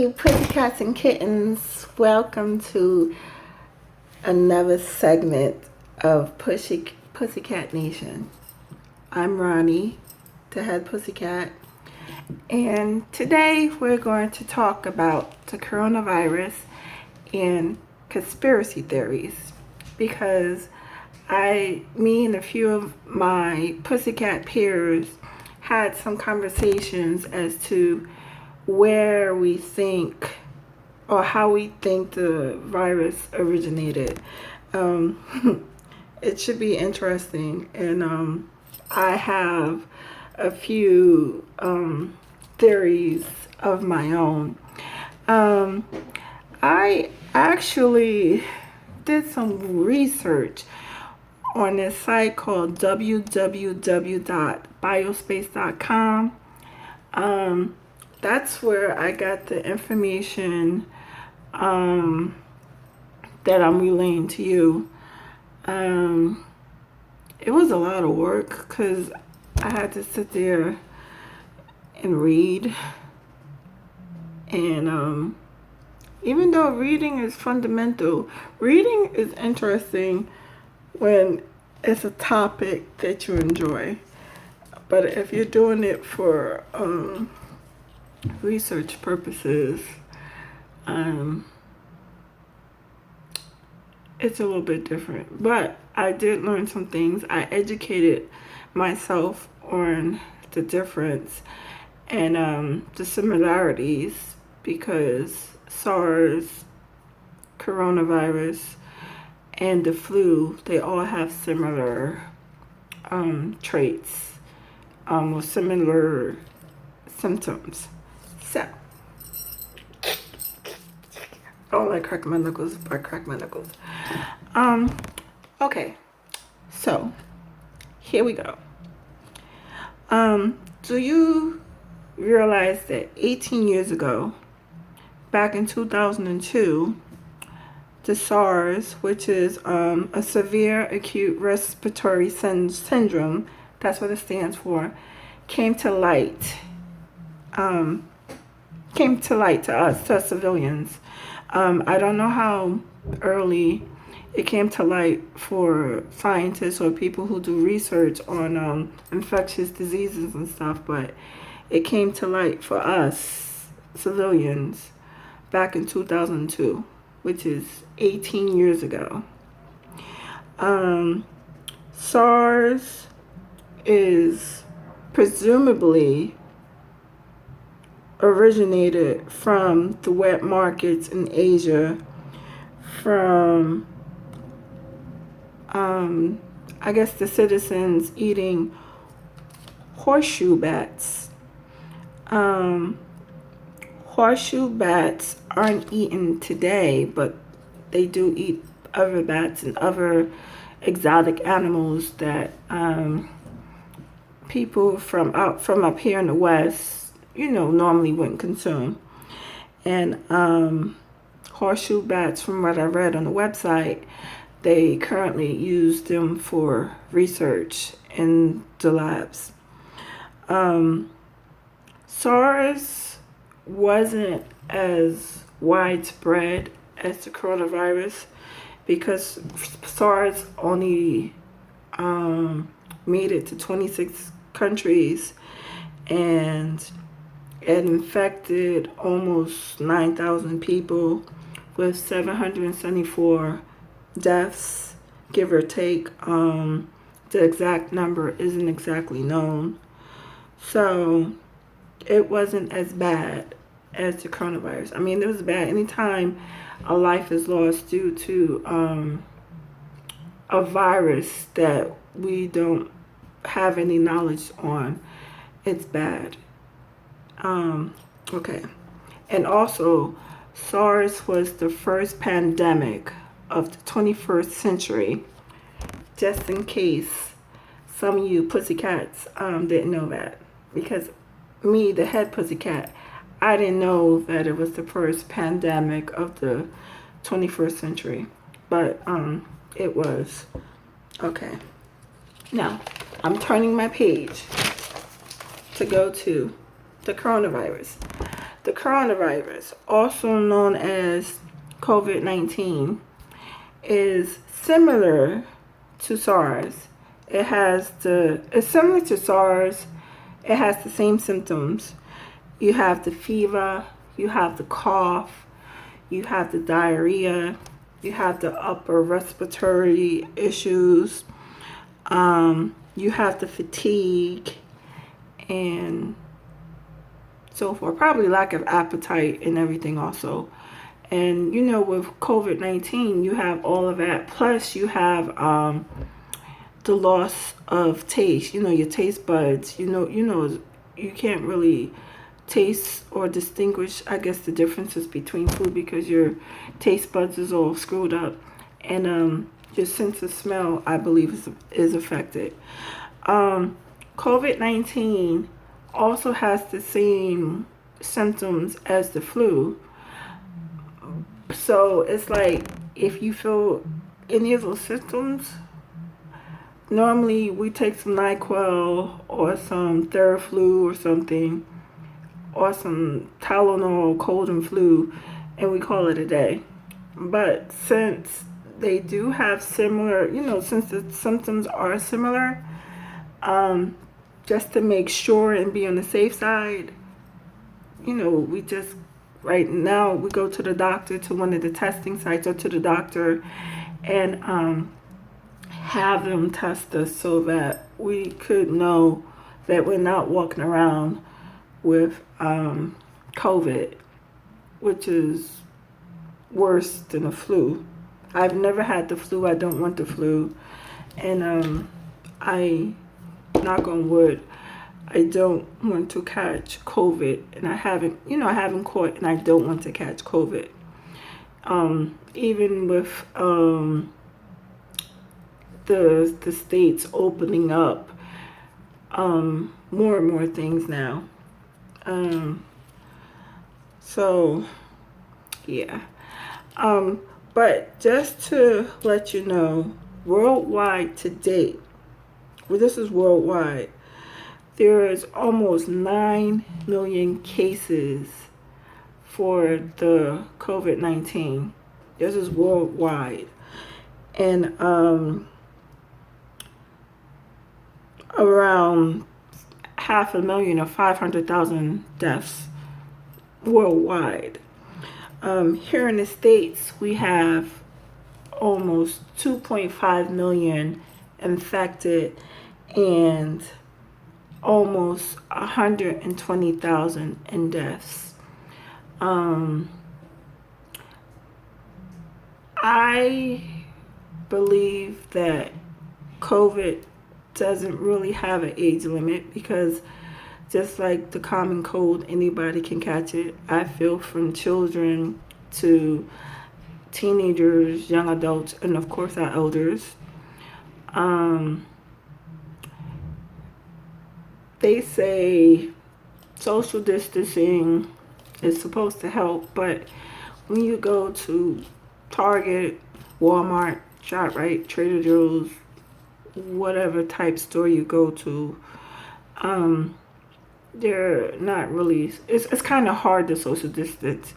Hey, pussycats and kittens. Welcome to another segment of Pussycat Nation. I'm Ronnie, the head pussycat, and today we're going to talk about the coronavirus and conspiracy theories because me and a few of my pussycat peers had some conversations as to where we think or how we think the virus originated. It should be interesting, and I have a few theories of my own. I actually did some research on this site called www.biospace.com. That's where I got the information that I'm relaying to you. It was a lot of work because I had to sit there and read. And even though reading is fundamental, reading is interesting when it's a topic that you enjoy. But if you're doing it for research purposes, it's a little bit different. But I did learn some things. I educated myself on the difference and the similarities because SARS, coronavirus, and the flu, they all have similar traits or similar symptoms. So, I don't like cracking my knuckles, but I crack my knuckles. Okay, so here we go. Do you realize that 18 years ago, back in 2002, the SARS, which is a severe acute respiratory syndrome, that's what it stands for, came to light to us, to civilians. I don't know how early it came to light for scientists or people who do research on infectious diseases and stuff, but it came to light for us, civilians, back in 2002, which is 18 years ago. SARS is presumably originated from the wet markets in Asia, from I guess the citizens eating horseshoe bats. Horseshoe bats aren't eaten today, but they do eat other bats and other exotic animals that people from up here in the West, normally wouldn't consume. And horseshoe bats, from what I read on the website, they currently use them for research in the labs. SARS wasn't as widespread as the coronavirus because SARS only made it to 26 countries and it infected almost 9,000 people with 774 deaths, give or take. The exact number isn't exactly known. So it wasn't as bad as the coronavirus. I mean, it was bad. Anytime a life is lost due to a virus that we don't have any knowledge on, it's bad. Okay. And also, SARS was the first pandemic of the 21st century, just in case some of you pussycats didn't know that. Because me, the head pussycat, I didn't know that it was the first pandemic of the 21st century. But it was. Okay. Now, I'm turning my page to go to the coronavirus. The coronavirus, also known as COVID-19, is similar to SARS. It's similar to SARS. It has the same symptoms. You have the fever, you have the cough, you have the diarrhea, you have the upper respiratory issues, you have the fatigue, and so forth. Probably lack of appetite and everything also. And with COVID-19, you have all of that. Plus, you have the loss of taste. Your taste buds. You can't really taste or distinguish, I guess, the differences between food because your taste buds is all screwed up, and your sense of smell, I believe, is affected. COVID-19 also has the same symptoms as the flu. So it's like if you feel any of those symptoms, normally we take some NyQuil or some Theraflu or something, or some Tylenol, cold and flu, and we call it a day. But since they do have similar, since the symptoms are similar, just to make sure and be on the safe side, we just, right now, we go to the doctor, to one of the testing sites, or to the doctor, and have them test us so that we could know that we're not walking around with COVID, which is worse than the flu. I've never had the flu. I don't want the flu. And knock on wood, I don't want to catch COVID. And I haven't caught, and I don't want to catch COVID. Even with the states opening up more and more things now. So yeah. But just to let you know, worldwide to date, well, this is worldwide, there is almost 9 million cases for the COVID-19. This is worldwide. And around 500,000 or 500,000 deaths worldwide. Here in the States, we have almost 2.5 million infected and almost 120,000 in deaths. I believe that COVID doesn't really have an age limit, because just like the common cold, anybody can catch it. I feel from children to teenagers, young adults, and of course our elders. They say social distancing is supposed to help, but when you go to Target, Walmart, ShopRite, Trader Joe's, whatever type store you go to, they're not really, it's kind of hard to social distance,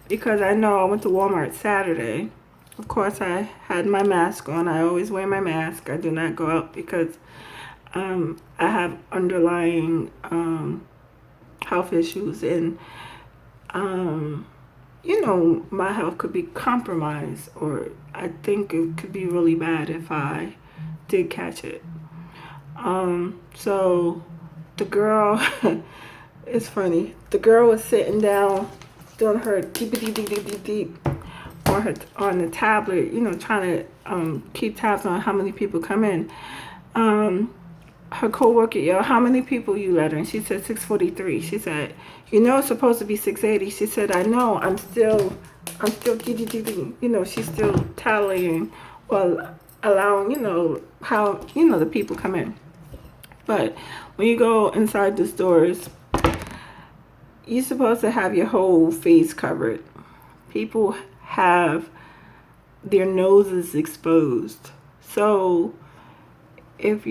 because I know I went to Walmart Saturday. Of course, I had my mask on. I always wear my mask. I do not go out because I have underlying health issues, and my health could be compromised, or I think it could be really bad if I did catch it. So the girl, it's funny. The girl was sitting down doing her deep on the tablet, trying to keep tabs on how many people come in. Her coworker, how many people you let her? And she said 643. She said, it's supposed to be 680. She said, I know, I'm still, she's still tallying, well, allowing, how, the people come in. But when you go inside the stores, you're supposed to have your whole face covered. People have their noses exposed. So if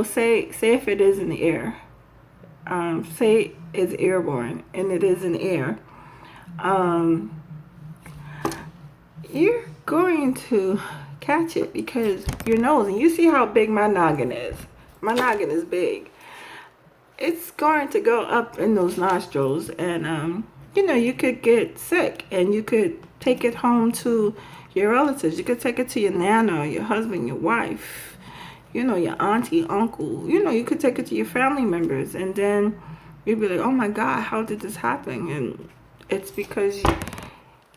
say if it is in the air, say is airborne, and it is in air. You're going to catch it because your nose, and you see how big my noggin is. My noggin is big. It's going to go up in those nostrils, and you could get sick, and you could take it home to your relatives. You could take it to your nana, your husband, your wife, your auntie, uncle. You could take it to your family members, and then you'd be like, oh my God, how did this happen? And it's because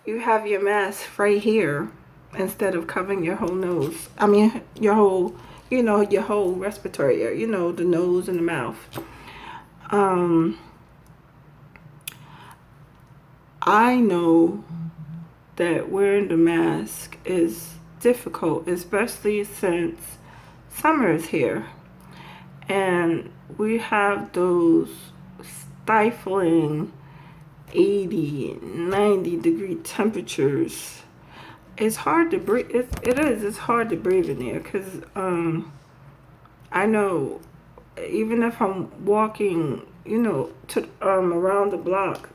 you have your mask right here instead of covering your whole nose. I mean, your whole respiratory area, the nose and the mouth. I know that wearing the mask is difficult, especially since summer is here. And we have those stifling 80, 90 degree temperatures. It's hard to breathe. It's hard to breathe in there because I know even if I'm walking, to around the block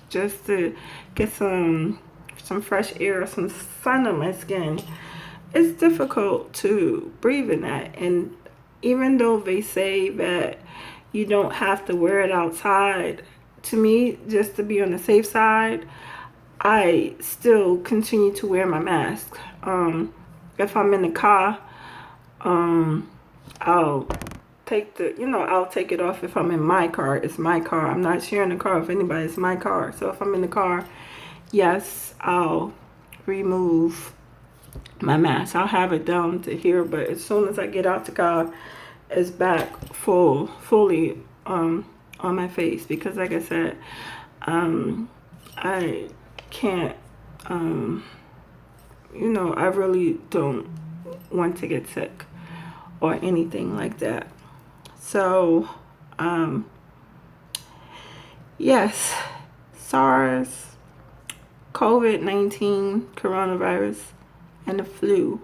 just to get some fresh air, some sun on my skin, it's difficult to breathe in that. And even though they say that you don't have to wear it outside, to me, just to be on the safe side, I still continue to wear my mask. If I'm in the car, I'll take it off. If I'm in my car, it's my car. I'm not sharing the car with anybody. It's my car. So if I'm in the car, yes, I'll remove my mask. I'll have it down to here, but as soon as I get out the car, it's back fully on my face, because like I said, I can't, I really don't want to get sick or anything like that. So, yes, SARS, COVID-19, coronavirus, and the flu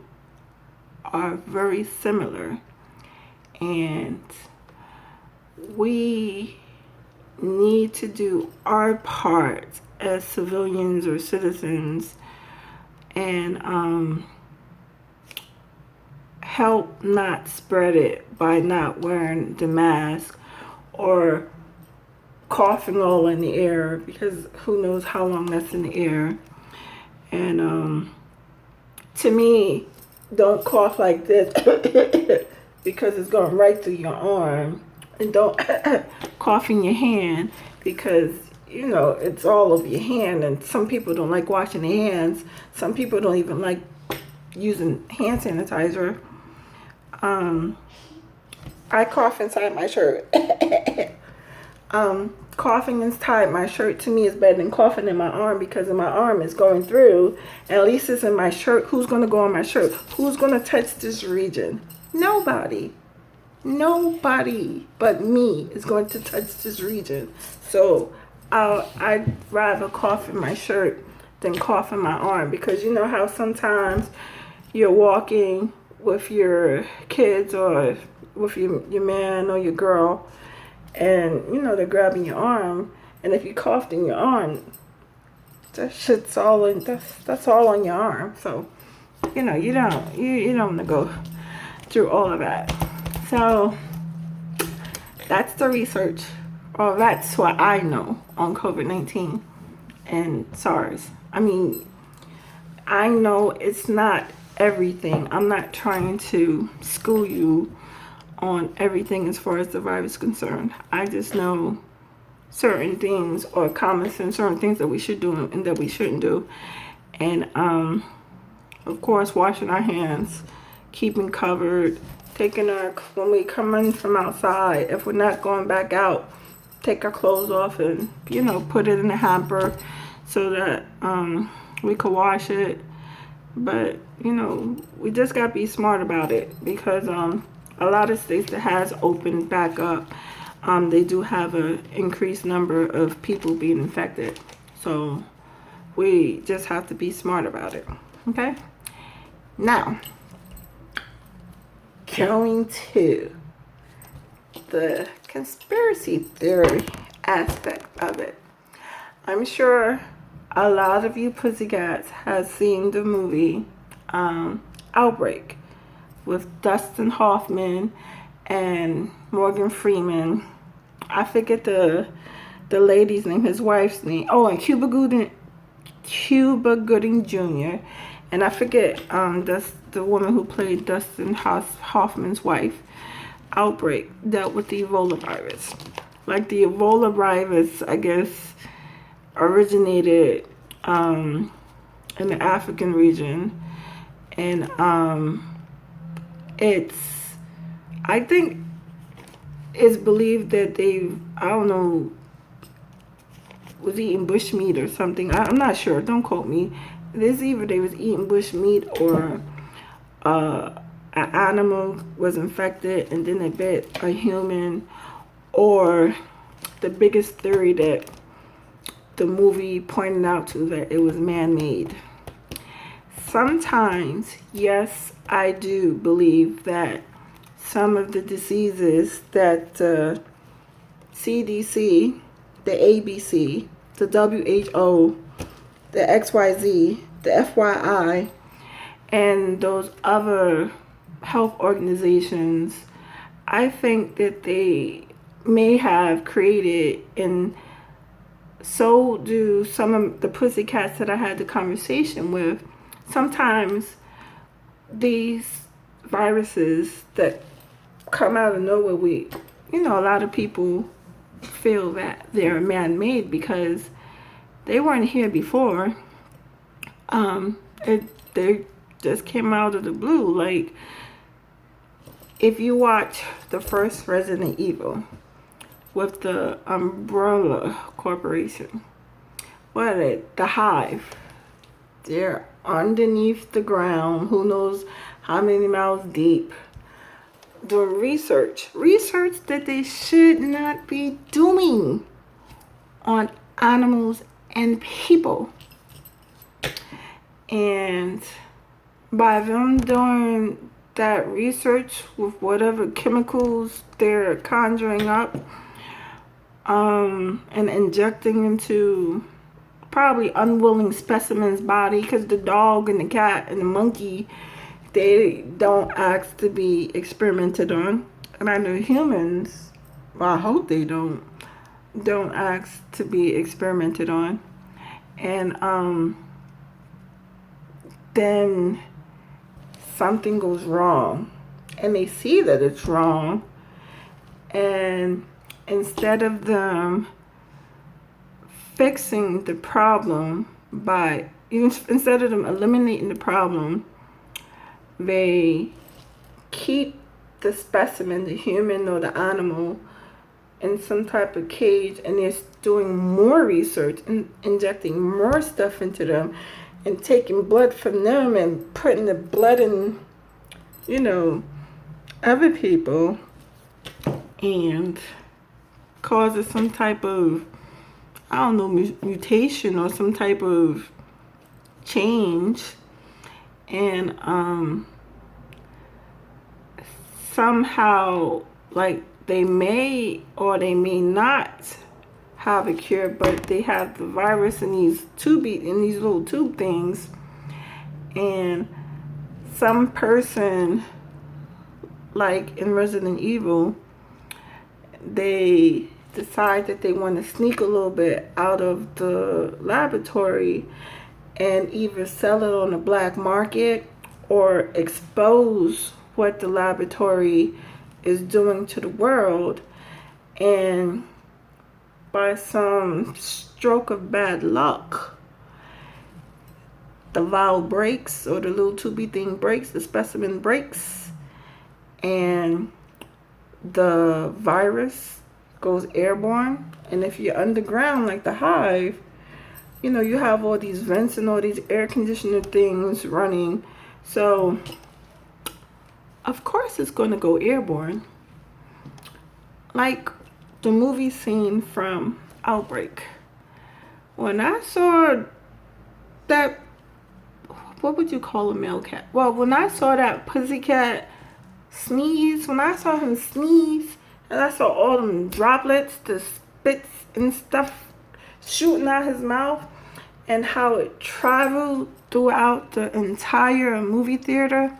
are very similar. And we need to do our part as civilians or citizens and help not spread it by not wearing the mask or coughing all in the air, because who knows how long that's in the air. And to me, don't cough like this because it's going right through your arm. And don't cough in your hand because it's all over your hand, and some people don't like washing their hands. Some people don't even like using hand sanitizer. I cough inside my shirt. Coughing inside my shirt to me is better than coughing in my arm, because my arm is going through, and at least it's in my shirt. Who's going to go on my shirt? Who's going to touch this region? Nobody but me is going to touch this region. So I'd rather cough in my shirt than cough in my arm, because you know how sometimes you're walking with your kids or with your man or your girl, and they're grabbing your arm, and if you coughed in your arm, that's all on your arm. So you don't want to go through all of that. So that's the research, or that's what I know on COVID-19 and SARS. I mean, I know it's not everything. I'm not trying to school you on everything as far as the virus is concerned. I just know certain things, or common sense, certain things that we should do and that we shouldn't do. And of course, washing our hands, keeping covered, when we come in from outside, if we're not going back out, take our clothes off and put it in a hamper so that we could wash it. But we just gotta be smart about it, because a lot of states that has opened back up, they do have an increased number of people being infected. So we just have to be smart about it. Okay, now going to the conspiracy theory aspect of it. I'm sure a lot of you pussycats have seen the movie Outbreak with Dustin Hoffman and Morgan Freeman. I forget the lady's name, his wife's name. Oh, and Cuba Gooding Jr. And I forget that's the woman who played Dustin Hoffman's wife. Outbreak dealt with the Ebola virus. Like the Ebola virus, I guess, originated in the African region, and I think it's believed that I don't know, was eating bush meat or something. I'm not sure. Don't quote me. This either they was eating bush meat or an animal was infected and then it bit a human, or the biggest theory that the movie pointed out to, that it was man-made. Sometimes, yes, I do believe that some of the diseases that the CDC, the ABC, the WHO, the XYZ, the FYI, and those other health organizations, I think that they may have created, and so do some of the pussycats that I had the conversation with. Sometimes these viruses that come out of nowhere, a lot of people feel that they're man-made because they weren't here before. They just came out of the blue. Like, if you watch the first Resident Evil with the Umbrella Corporation, what are they? The Hive. They're underneath the ground, who knows how many miles deep, doing research that they should not be doing on animals and people. And by them doing that research with whatever chemicals they're conjuring up and injecting into probably unwilling specimens' body, because the dog and the cat and the monkey, they don't ask to be experimented on. And I know humans, well, I hope they don't ask to be experimented on. And then something goes wrong, and they see that it's wrong, and instead of them fixing the problem instead of them eliminating the problem, they keep the specimen, the human or the animal, in some type of cage, and they're doing more research and injecting more stuff into them and taking blood from them and putting the blood in, other people, and causes some type of, mutation or some type of change. And somehow, like, they may or they may not have a cure, but they have the virus in these little tube things, and some person, like in Resident Evil, they decide that they want to sneak a little bit out of the laboratory and either sell it on the black market or expose what the laboratory is doing to the world. And by some stroke of bad luck, the vial breaks, or the little tubey thing breaks, the specimen breaks, and the virus goes airborne. And if you're underground like the Hive, you have all these vents and all these air conditioner things running, so of course it's going to go airborne. Like the movie scene from Outbreak. When I saw that, what would you call a male cat? Well, when I saw that pussycat sneeze, when I saw him sneeze, and I saw all them droplets, the spits and stuff shooting out his mouth, and how it traveled throughout the entire movie theater.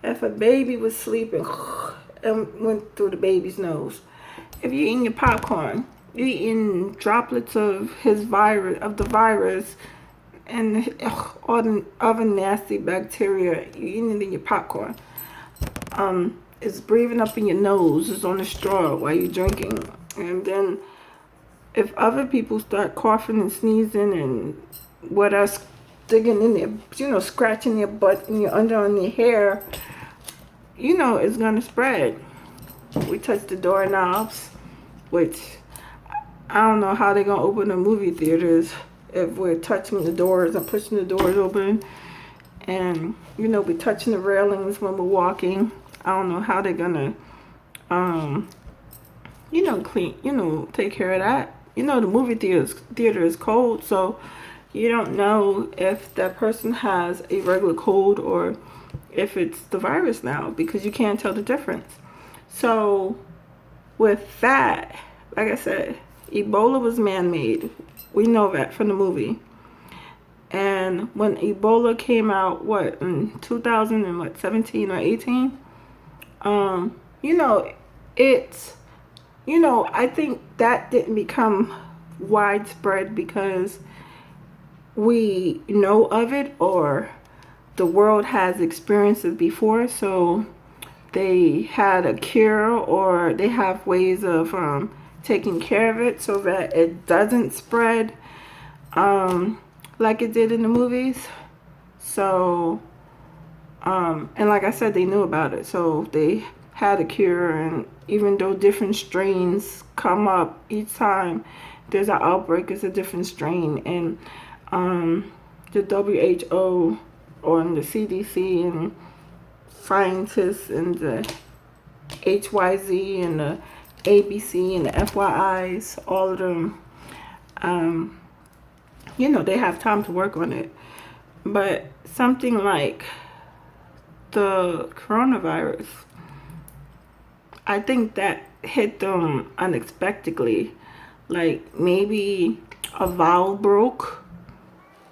If a baby was sleeping, and went through the baby's nose. If you're eating your popcorn, you're eating droplets of the virus, and all the other nasty bacteria. You're eating it in your popcorn. It's breathing up in your nose. It's on the straw while you're drinking. And then if other people start coughing and sneezing and what else, digging in their, scratching their butt and your under on their hair, it's gonna spread. We touch the doorknobs, which I don't know how they're gonna open the movie theaters if we're touching the doors and pushing the doors open. And we're touching the railings when we're walking. I don't know how they're gonna clean, take care of that. The movie theater is cold, so you don't know if that person has a regular cold or if it's the virus now, because you can't tell the difference. So with that, like I said, Ebola was man-made. We know that from the movie. And when Ebola came out, in 2017 or 18, I think that didn't become widespread because we know of it or the world has experienced it before, so they had a cure or they have ways of taking care of it so that it doesn't spread like it did in the movies. So and like I said, they knew about it, so they had a cure. And even though different strains come up each time there's an outbreak, it's a different strain. And the WHO or the CDC and scientists and the HYZ and the ABC and the FYIs, all of them, they have time to work on it. But something like the coronavirus, I think that hit them unexpectedly. Like maybe a valve broke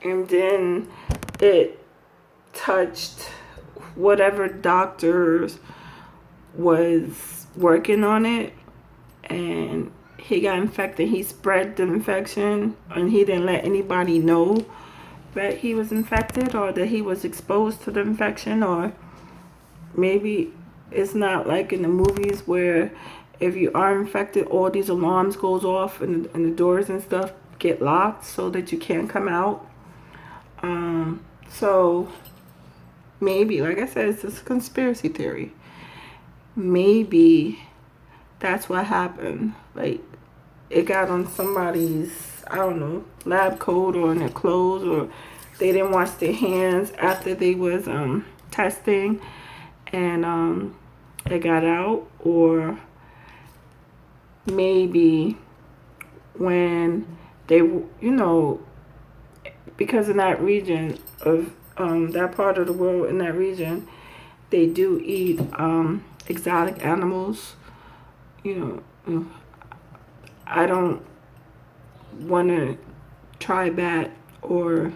and then it touched whatever doctors was working on it, and he got infected. He spread the infection and he didn't let anybody know that he was infected or that he was exposed to the infection. Or maybe it's not like in the movies where if you are infected, all these alarms goes off and the doors and stuff get locked so that you can't come out. So maybe, like I said, it's just a conspiracy theory. Maybe that's what happened. Like it got on somebody's, I don't know, lab coat or in their clothes, or they didn't wash their hands after they was testing and it got out. Or maybe when they, because in that region of that part of the world, in that region, they do eat exotic animals. I don't want to try that, or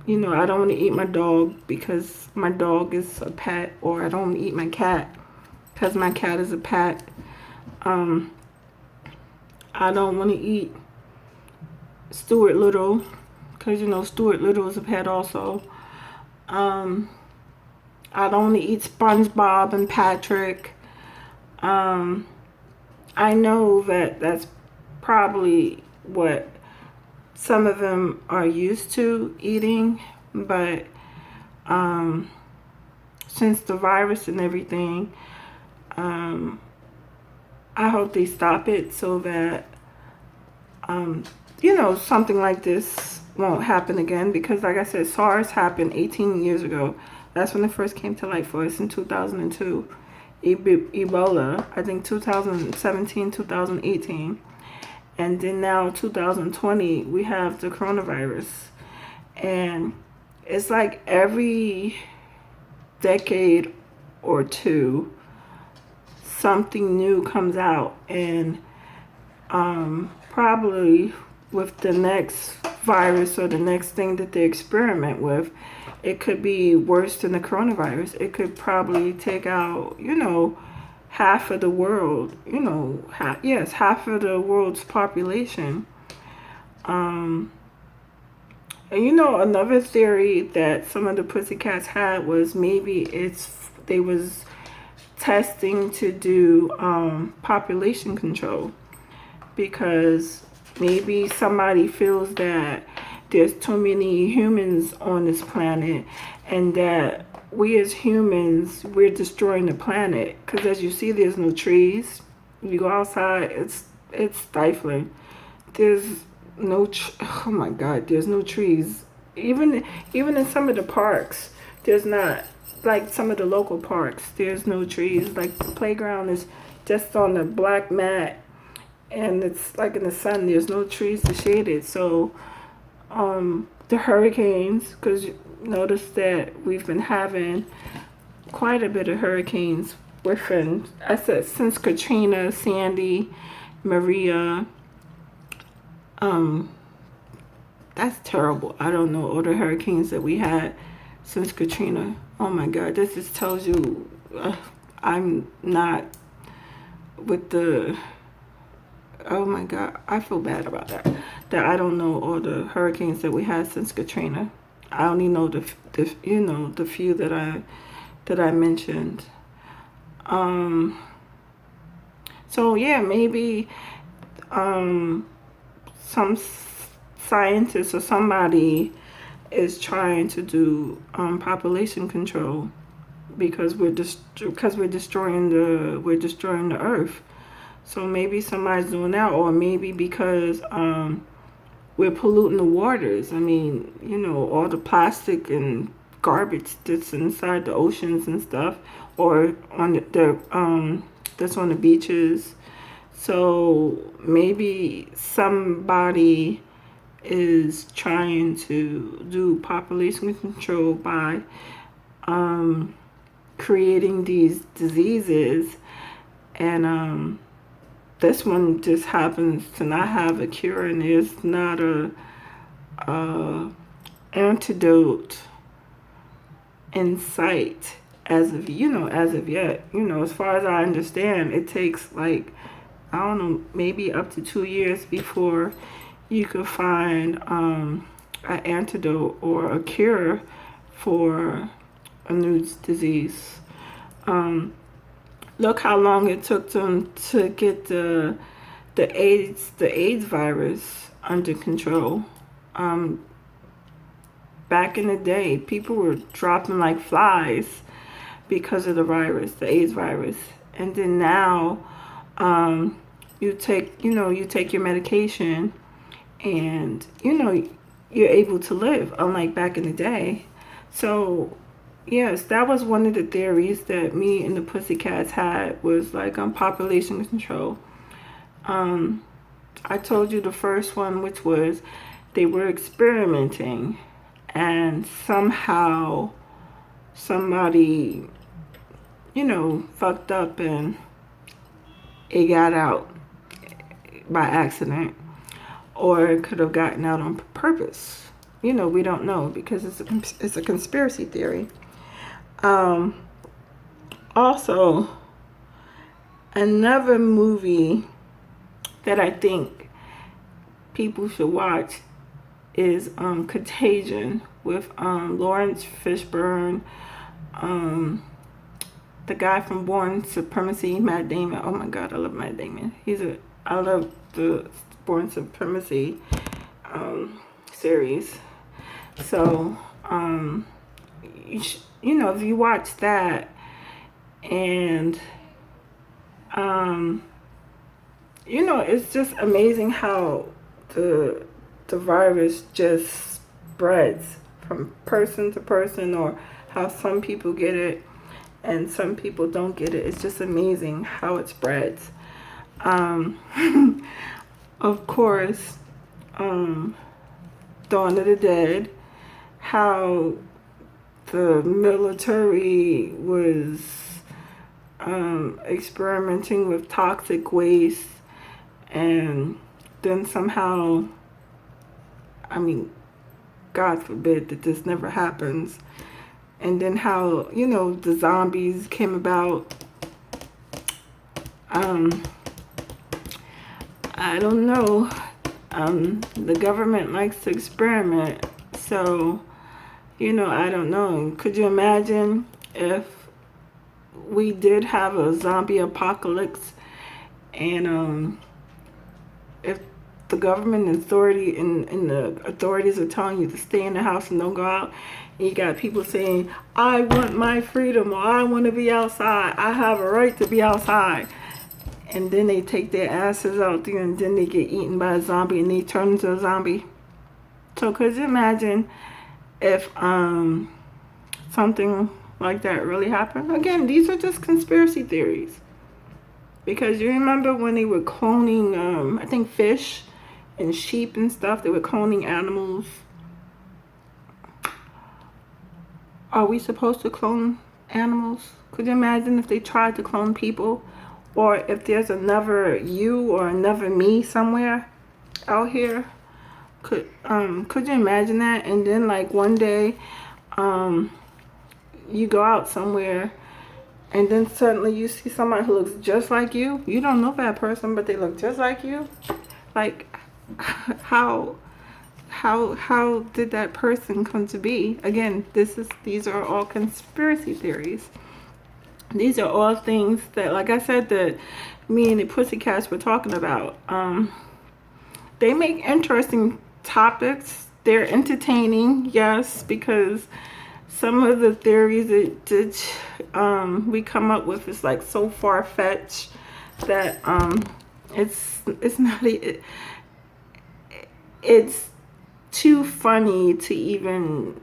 I don't want to eat my dog because my dog is a pet, or I don't want to eat my cat because my cat is a pet. I don't want to eat Stuart Little because Stuart Little is a pet also. I don't want to eat SpongeBob and Patrick. I know that that's probably what some of them are used to eating, but since the virus and everything, I hope they stop it so that something like this won't happen again. Because like I said, SARS happened 18 years ago. That's when it first came to light for us in 2002. Ebola, I think 2017, 2018. And then now 2020, we have the coronavirus. And it's like every decade or two, something new comes out. And probably with the next virus or the next thing that they experiment with, it could be worse than the coronavirus. It could probably take out, half of the world, half of the world's population. And another theory that some of the pussycats had was maybe they was testing to do population control, because maybe somebody feels that there's too many humans on this planet, and that we as humans, we're destroying the planet. Because as you see, there's no trees. You go outside, it's stifling. There's oh my God, there's no trees. Even in some of the parks, there's not, like some of the local parks, there's no trees. Like the playground is just on the black mat, and it's like in the sun. There's no trees to shade it. So the hurricanes, because you notice that we've been having quite a bit of hurricanes within, I said, since Katrina, Sandy, Maria. That's terrible. I don't know all the hurricanes that we had since Katrina. Oh my God, this just tells you I'm not with the. Oh my God, I feel bad about that. That I don't know all the hurricanes that we had since Katrina. I only know the few that I mentioned. So yeah, maybe some scientist or somebody is trying to do population control, because we're destroying the earth. So maybe somebody's doing that, or maybe because we're polluting the waters. I mean, all the plastic and garbage that's inside the oceans and stuff, or on that's on the beaches. So maybe somebody is trying to do population control by creating these diseases, and this one just happens to not have a cure, and there's not a antidote in sight as of yet. As far as I understand, it takes like, I don't know, maybe up to 2 years before you could find an antidote or a cure for a new disease. Look how long it took them to get the AIDS virus under control. Back in the day, people were dropping like flies because of the AIDS virus. And then now, you take your medication, and you're able to live, unlike back in the day. So yes, that was one of the theories that me and the Pussycats had, was like population control. I told you the first one, which was they were experimenting, and somehow somebody fucked up and it got out by accident, or it could have gotten out on purpose. We don't know, because it's a conspiracy theory. Also, another movie that I think people should watch is Contagion, with Lawrence Fishburne, the guy from Born Supremacy, Matt Damon. Oh my God, I love Matt Damon. I love the Born Supremacy series. So if you watch that, and it's just amazing how the virus just spreads from person to person, or how some people get it and some people don't get it. It's just amazing how it spreads. Of course, Dawn of the Dead, how the military was experimenting with toxic waste, and then somehow, I mean, God forbid that this never happens, and then how, you know, the zombies came about. I don't know. The government likes to experiment, so, you know, I don't know. Could you imagine if we did have a zombie apocalypse, and if the government authority and the authorities are telling you to stay in the house and don't go out, and you got people saying, I want my freedom, or I want to be outside, I have a right to be outside, and then they take their asses out there and then they get eaten by a zombie and they turn into a zombie. So could you imagine if something like that really happened? Again, these are just conspiracy theories. Because you remember when they were cloning, I think, fish and sheep and stuff, they were cloning animals. Are we supposed to clone animals? Could you imagine if they tried to clone people? Or if there's another you or another me somewhere out here? Could you imagine that? And then like one day, you go out somewhere and then suddenly you see somebody who looks just like you. You don't know that person, but they look just like you. Like, how did that person come to be? Again, these are all conspiracy theories. These are all things that, like I said, that me and the Pussycats were talking about. They make interesting topics. They're entertaining, yes, because some of the theories that we come up with is like so far-fetched that it's not, it's too funny to even,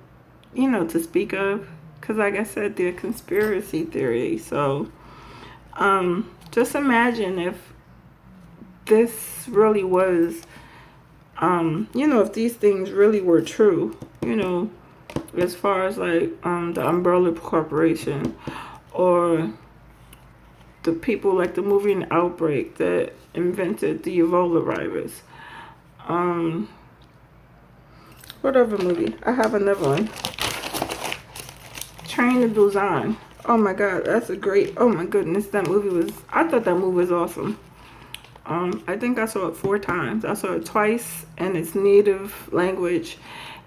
you know, to speak of, because like I said, they're conspiracy theories. So just imagine if this really was, you know, if these things really were true, you know, as far as like the Umbrella Corporation, or the people like the movie An Outbreak that invented the Ebola virus. What other movie? I have another one. Train to Busan. Oh my god, that's a great, oh my goodness, that movie was, I thought that movie was awesome. I think I saw it 4 times. I saw it twice in its native language,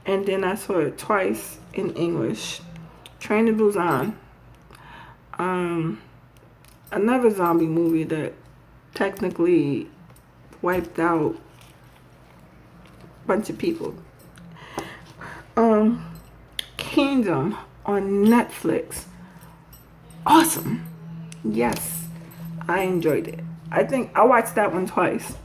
and then I saw it twice in English. Train to Busan. Another zombie movie that technically wiped out a bunch of people. Kingdom on Netflix. Awesome. Yes, I enjoyed it. I think I watched that one twice.